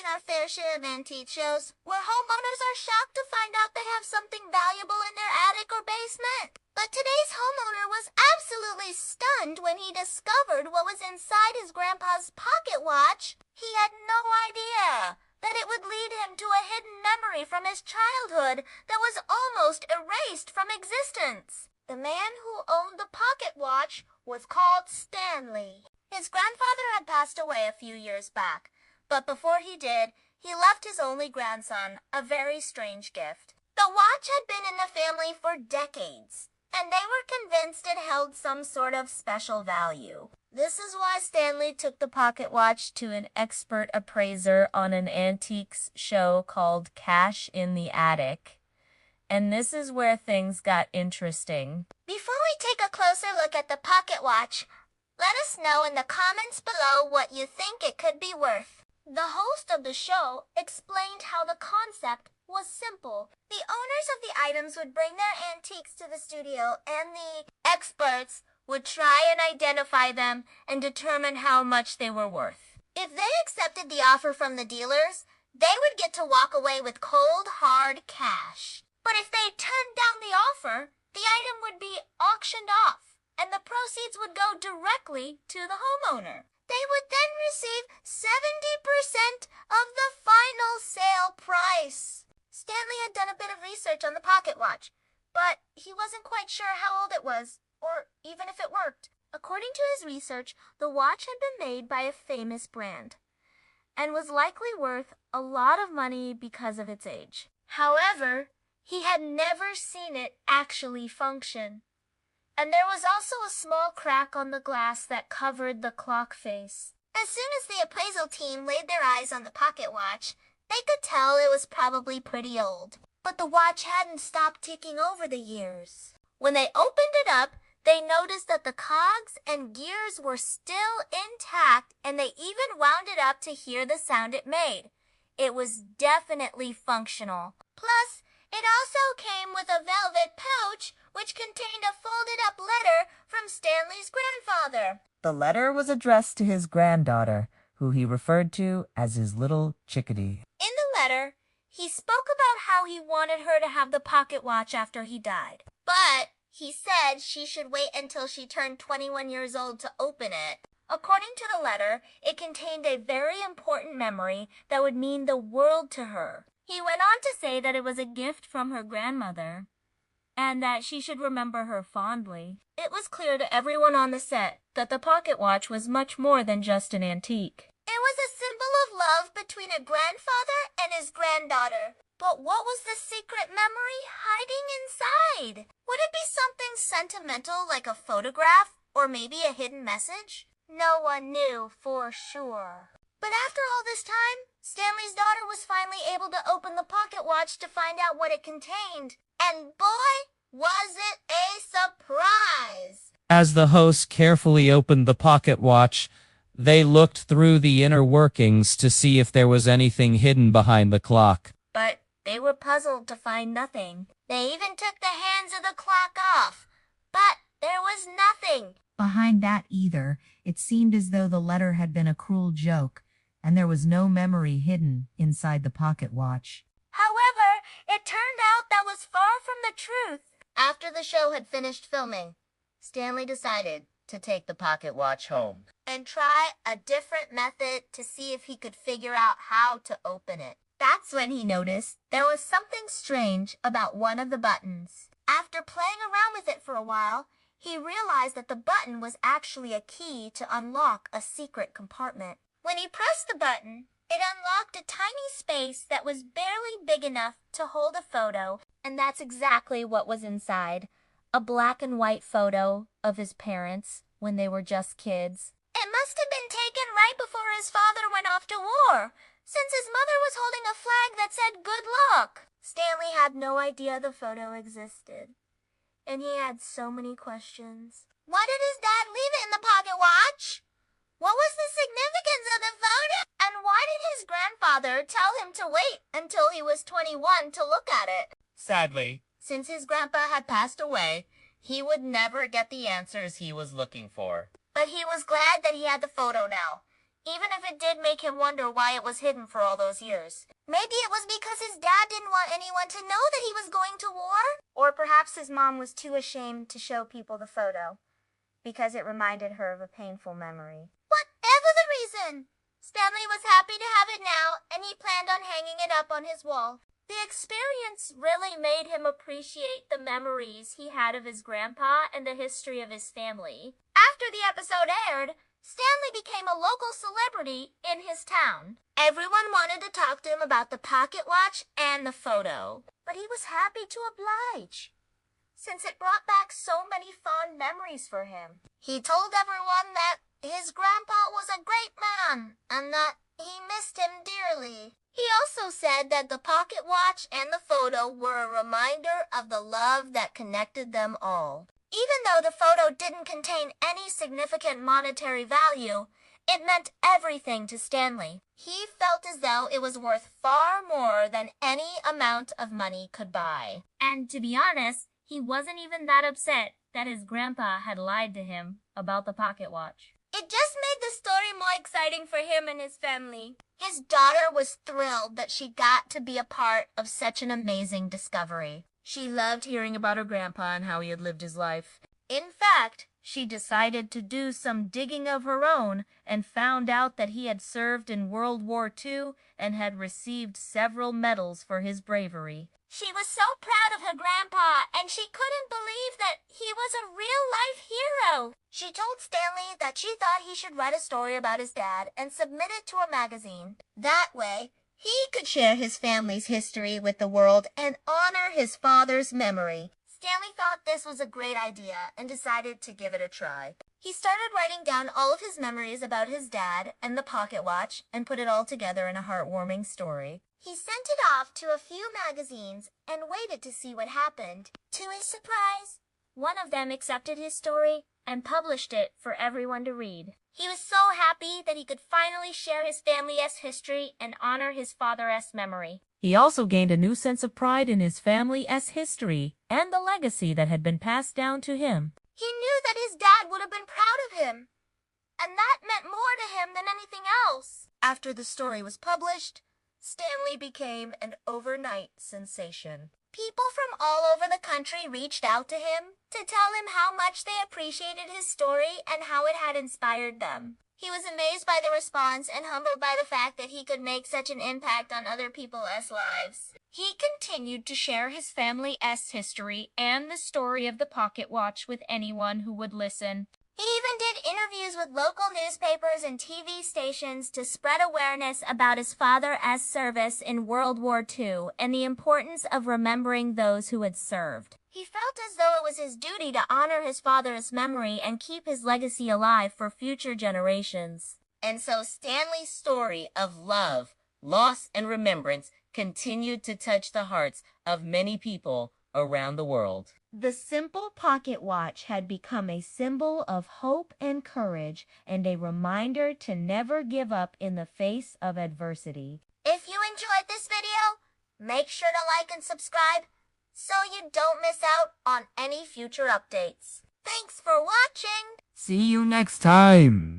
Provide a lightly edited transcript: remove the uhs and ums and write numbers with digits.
our fair share of antique shows where homeowners are shocked to find out they have something valuable in their attic or basement. But today's homeowner was absolutely stunned when he discovered what was inside his grandpa's pocket watch. He had no idea that it would lead him to a hidden memory from his childhood that was almost erased from existence. The man who owned the pocket watch was called Stanley. His grandfather had passed away a few years back, but before he did, he left his only grandson a very strange gift. The watch had been in the family for decades, and they were convinced it held some sort of special value. This is why Stanley took the pocket watch to an expert appraiser on an antiques show called Cash in the Attic. And this is where things got interesting. Before we take a closer look at the pocket watch, let us know in the comments below what you think it could be worth. The host of the show explained how the concept was simple. The owners of the items would bring their antiques to the studio, and the experts would try and identify them and determine how much they were worth. If they accepted the offer from the dealers, they would get to walk away with cold, hard cash. But if they turned down the offer, the item would be auctioned off, and the proceeds would go directly to the homeowner. They would then receive 70% of the final sale price. Stanley had done a bit of research on the pocket watch, but he wasn't quite sure how old it was, or even if it worked. According to his research, the watch had been made by a famous brand, and was likely worth a lot of money because of its age. However, he had never seen it actually function. And there was also a small crack on the glass that covered the clock face. As soon as the appraisal team laid their eyes on the pocket watch, they could tell it was probably pretty old. But the watch hadn't stopped ticking over the years. When they opened it up, they noticed that the cogs and gears were still intact, and they even wound it up to hear the sound it made. It was definitely functional. Plus, it also came with a velvet pouch which contained a folded-up letter from Stanley's grandfather. The letter was addressed to his granddaughter, who he referred to as his little chickadee. In the letter, he spoke about how he wanted her to have the pocket watch after he died. But he said she should wait until she turned 21 years old to open it. According to the letter, it contained a very important memory that would mean the world to her. He went on to say that it was a gift from her grandmother, and that she should remember her fondly. It was clear to everyone on the set that the pocket watch was much more than just an antique. It was a symbol of love between a grandfather and his granddaughter. But what was the secret memory hiding inside? Would it be something sentimental like a photograph, or maybe a hidden message? No one knew for sure. But after all this time, Stanley's daughter was finally able to open the pocket watch to find out what it contained. And boy, was it a surprise! As the host carefully opened the pocket watch, they looked through the inner workings to see if there was anything hidden behind the clock. But they were puzzled to find nothing. They even took the hands of the clock off, but there was nothing behind that either. It seemed as though the letter had been a cruel joke, and there was no memory hidden inside the pocket watch. However, it turned out that was far from the truth. After the show had finished filming, Stanley decided to take the pocket watch home and try a different method to see if he could figure out how to open it. That's when he noticed there was something strange about one of the buttons. After playing around with it for a while, he realized that the button was actually a key to unlock a secret compartment. When he pressed the button, it unlocked a tiny space that was barely big enough to hold a photo, and that's exactly what was inside. A black and white photo of his parents when they were just kids. It must have been taken right before his father went off to war, since his mother was holding a flag that said good luck. Stanley had no idea the photo existed, and he had so many questions. Why did his dad leave it in the pocket watch? What was the significance of the photo? And why did his grandfather tell him to wait until he was 21 to look at it? Sadly, Since his grandpa had passed away, he would never get the answers he was looking for. But he was glad that he had the photo now, even if it did make him wonder why it was hidden for all those years. Maybe it was because his dad didn't want anyone to know that he was going to war? Or perhaps his mom was too ashamed to show people the photo, because it reminded her of a painful memory. Whatever the reason, Stanley was happy to have it now, and he planned on hanging it up on his wall. The experience really made him appreciate the memories he had of his grandpa and the history of his family. After the episode aired, Stanley became a local celebrity in his town. Everyone wanted to talk to him about the pocket watch and the photo, but he was happy to oblige, since it brought back so many fond memories for him. He told everyone that his grandpa was a great man and that he missed him dearly. He also said that the pocket watch and the photo were a reminder of the love that connected them all. Even though the photo didn't contain any significant monetary value, it meant everything to Stanley. He felt as though it was worth far more than any amount of money could buy. And to be honest, he wasn't even that upset that his grandpa had lied to him about the pocket watch. It just made the story more exciting for him and his family. His daughter was thrilled that she got to be a part of such an amazing discovery. She loved hearing about her grandpa and how he had lived his life. In fact, she decided to do some digging of her own and found out that he had served in World War II and had received several medals for his bravery. She was so proud of her grandpa, and she couldn't believe that he was a real-life hero. She told Stanley that she thought he should write a story about his dad and submit it to a magazine. That way, he could share his family's history with the world and honor his father's memory. Stanley thought this was a great idea and decided to give it a try. He started writing down all of his memories about his dad and the pocket watch and put it all together in a heartwarming story. He sent it off to a few magazines and waited to see what happened. To his surprise, one of them accepted his story and published it for everyone to read. He was so happy that he could finally share his family's history and honor his father's memory. He also gained a new sense of pride in his family's history and the legacy that had been passed down to him. He knew that his dad would have been proud of him, and that meant more to him than anything else. After the story was published, Stanley became an overnight sensation. People from all over the country reached out to him to tell him how much they appreciated his story and how it had inspired them. He was amazed by the response and humbled by the fact that he could make such an impact on other people's lives. He continued to share his family's history and the story of the pocket watch with anyone who would listen. He even did interviews with local newspapers and TV stations to spread awareness about his father's service in World War II and the importance of remembering those who had served. He felt as though it was his duty to honor his father's memory and keep his legacy alive for future generations. And so Stanley's story of love, loss, and remembrance continued to touch the hearts of many people around the world. The simple pocket watch had become a symbol of hope and courage and a reminder to never give up in the face of adversity. If you enjoyed this video, make sure to like and subscribe so you don't miss out on any future updates. Thanks for watching! See you next time!